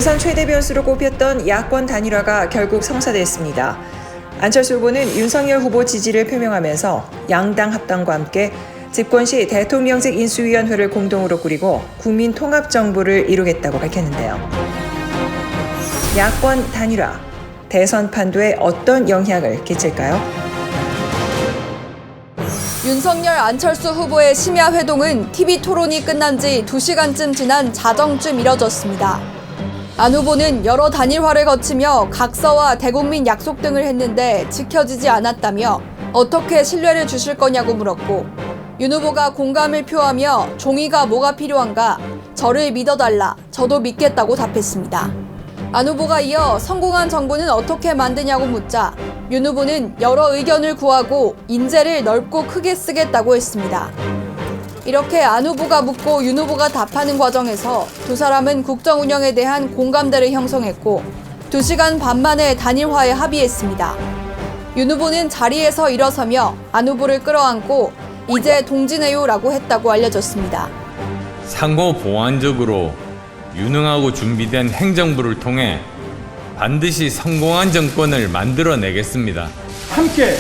대선 최대 변수로 꼽혔던 야권 단일화가 결국 성사됐습니다. 안철수 후보는 윤석열 후보 지지를 표명하면서 양당 합당과 함께 집권 시 대통령직 인수위원회를 공동으로 꾸리고 국민통합정부를 이루겠다고 밝혔는데요. 야권 단일화, 대선 판도에 어떤 영향을 끼칠까요? 윤석열 안철수 후보의 심야 회동은 TV 토론이 끝난 지 2시간쯤 지난 자정쯤 이뤄졌습니다. 안 후보는 여러 단일화를 거치며 각서와 대국민 약속 등을 했는데 지켜지지 않았다며 어떻게 신뢰를 주실 거냐고 물었고, 윤 후보가 공감을 표하며 종이가 뭐가 필요한가, 저를 믿어달라, 저도 믿겠다고 답했습니다. 안 후보가 이어 성공한 정부는 어떻게 만드냐고 묻자 윤 후보는 여러 의견을 구하고 인재를 넓고 크게 쓰겠다고 했습니다. 이렇게 안 후보가 묻고 윤 후보가 답하는 과정에서 두 사람은 국정 운영에 대한 공감대를 형성했고 2시간 반 만에 단일화에 합의했습니다. 윤 후보는 자리에서 일어서며 안 후보를 끌어안고 이제 동진해요라고 했다고 알려졌습니다. 상호 보완적으로 유능하고 준비된 행정부를 통해 반드시 성공한 정권을 만들어내겠습니다. 함께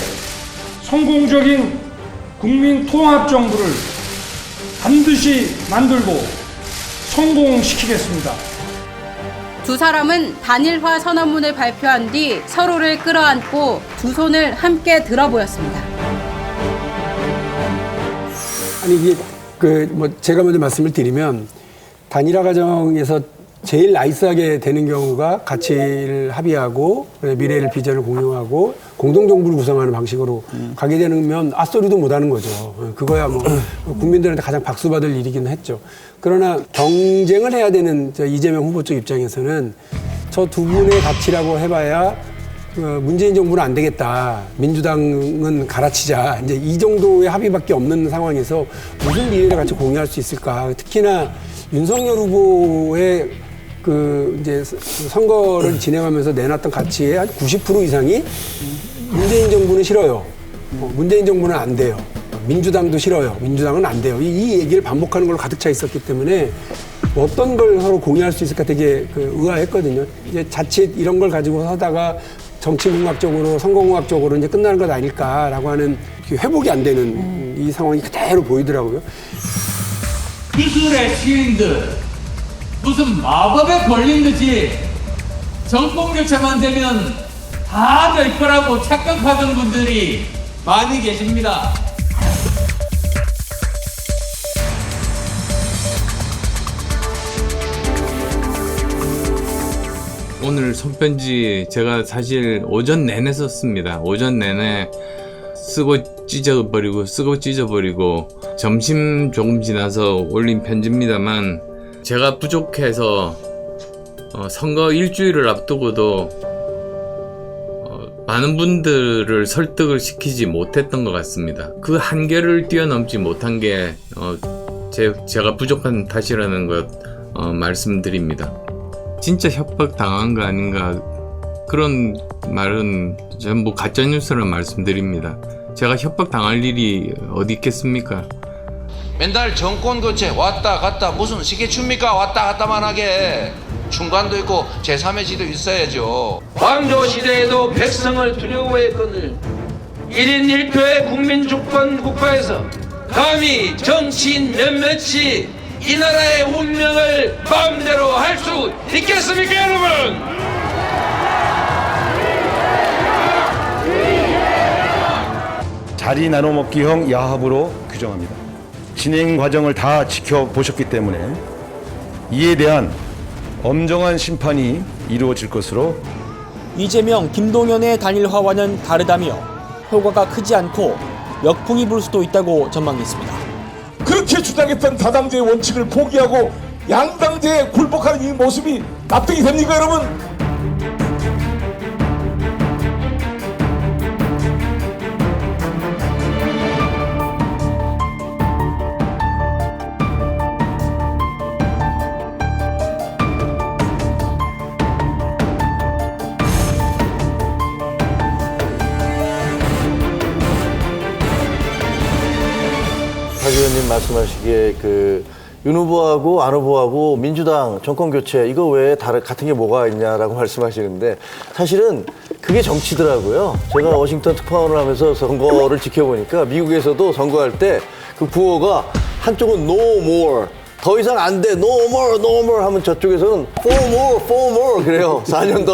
성공적인 국민 통합 정부를 반드시 만들고 성공시키겠습니다. 두 사람은 단일화 선언문을 발표한 뒤 서로를 끌어안고 두 손을 함께 들어 보였습니다. 아니 이게 제가 먼저 말씀을 드리면 단일화 과정에서 제일 나이스하게 되는 경우가 가치를 합의하고 미래를 비전을 공유하고 공동정부를 구성하는 방식으로 가게 되면 앗소리도 못하는 거죠. 그거야 뭐 국민들한테 가장 박수받을 일이긴 했죠. 그러나 경쟁을 해야 되는 이재명 후보 쪽 입장에서는 저 두 분의 가치라고 해봐야 문재인 정부는 안 되겠다. 민주당은 갈아치자. 이제 이 정도의 합의밖에 없는 상황에서 무슨 미래를 같이 공유할 수 있을까. 특히나 윤석열 후보의 이제 선거를 진행하면서 내놨던 가치의 한 90% 이상이 문재인 정부는 싫어요. 문재인 정부는 안 돼요. 민주당도 싫어요. 민주당은 안 돼요. 이 얘기를 반복하는 걸로 가득 차 있었기 때문에 어떤 걸 서로 공유할 수 있을까 되게 의아했거든요. 이제 자칫 이런 걸 가지고 하다가 정치공학적으로 선거공학적으로 이제 끝나는 것 아닐까라고 하는 회복이 안 되는 이 상황이 그대로 보이더라고요. 기술의 시인들 무슨 마법에 걸린 듯이 정권 교체만 되면 다 될 거라고 착각하던 분들이 많이 계십니다. 오늘 손편지 제가 사실 오전 내내 썼습니다. 오전 내내 쓰고 찢어버리고 점심 조금 지나서 올린 편지입니다만 제가 부족해서 선거 일주일을 앞두고도 많은 분들을 설득을 시키지 못했던 것 같습니다. 그 한계를 뛰어넘지 못한 게 제가 부족한 탓이라는 것 말씀드립니다. 진짜 협박 당한 거 아닌가, 그런 말은 전부 가짜뉴스라는 말씀드립니다. 제가 협박 당할 일이 어디 있겠습니까? 맨날 정권 교체 왔다 갔다 무슨 시계춥니까? 왔다 갔다만 하게. 중간도 있고 제3의 지도 있어야죠. 왕조 시대에도 백성을 두려워했거늘 1인 1표의 국민주권 국가에서 감히 정치인 몇몇이 이 나라의 운명을 마음대로 할 수 있겠습니까, 여러분? 자리 나눠먹기형 야합으로 규정합니다. 진행 과정을 다 지켜보셨기 때문에 이에 대한 엄정한 심판이 이루어질 것으로. 이재명, 김동연의 단일화와는 다르다며 효과가 크지 않고 역풍이 불 수도 있다고 전망했습니다. 그렇게 주장했던 다당제의 원칙을 포기하고 양당제에 굴복하는 이 모습이 납득이 됩니까, 여러분? 박 의원님 말씀하시기에 윤 후보하고 안 후보하고 민주당 정권 교체 이거 외에 같은 게 뭐가 있냐라고 말씀하시는데 사실은 그게 정치더라고요. 제가 워싱턴 특파원을 하면서 선거를 지켜보니까 미국에서도 선거할 때 그 구호가 한쪽은 no more 더 이상 안 돼 no more 하면 저쪽에서는 four more 그래요. 4년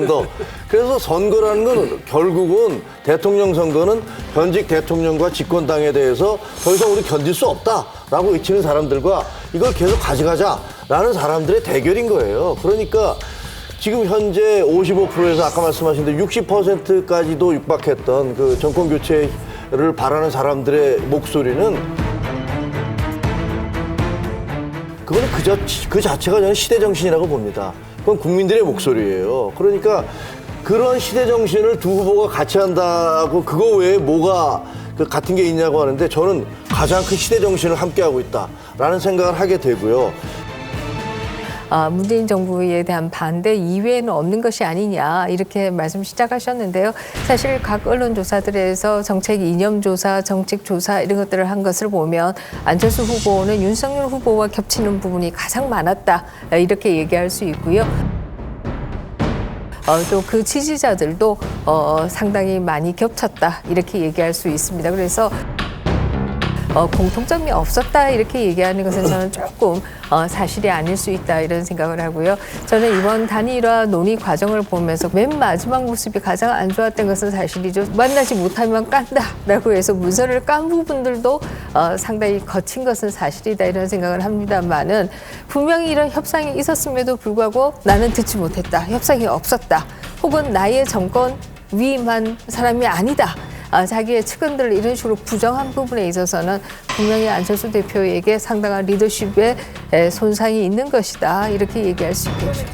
더. 그래서 선거라는 건 결국은 대통령 선거는 현직 대통령과 집권당에 대해서 더 이상 우리 견딜 수 없다라고 외치는 사람들과 이걸 계속 가져가자라는 사람들의 대결인 거예요. 그러니까 지금 현재 55%에서 아까 말씀하신 대로 60%까지도 육박했던 그 정권 교체를 바라는 사람들의 목소리는 그거는 그 자체가 저는 시대 정신이라고 봅니다. 그건 국민들의 목소리예요. 그러니까 그런 시대 정신을 두 후보가 같이 한다고 그거 외에 뭐가 같은 게 있냐고 하는데 저는 가장 큰 시대 정신을 함께하고 있다라는 생각을 하게 되고요. 문재인 정부에 대한 반대 이외에는 없는 것이 아니냐 이렇게 말씀 시작하셨는데요. 사실 각 언론조사들에서 정책 이념조사, 정책조사 이런 것들을 한 것을 보면 안철수 후보는 윤석열 후보와 겹치는 부분이 가장 많았다 이렇게 얘기할 수 있고요. 또 그 지지자들도 상당히 많이 겹쳤다 이렇게 얘기할 수 있습니다. 그래서 공통점이 없었다 이렇게 얘기하는 것은 저는 조금 사실이 아닐 수 있다 이런 생각을 하고요. 저는 이번 단일화 논의 과정을 보면서 맨 마지막 모습이 가장 안 좋았던 것은 사실이죠. 만나지 못하면 깐다라고 해서 문서를 깐 부분들도 상당히 거친 것은 사실이다 이런 생각을 합니다만은 분명히 이런 협상이 있었음에도 불구하고 나는 듣지 못했다. 협상이 없었다. 혹은 나의 정권 위임한 사람이 아니다. 자기의 측근들을 이런 식으로 부정한 부분에 있어서는 분명히 안철수 대표에게 상당한 리더십에 손상이 있는 것이다. 이렇게 얘기할 수 있겠죠.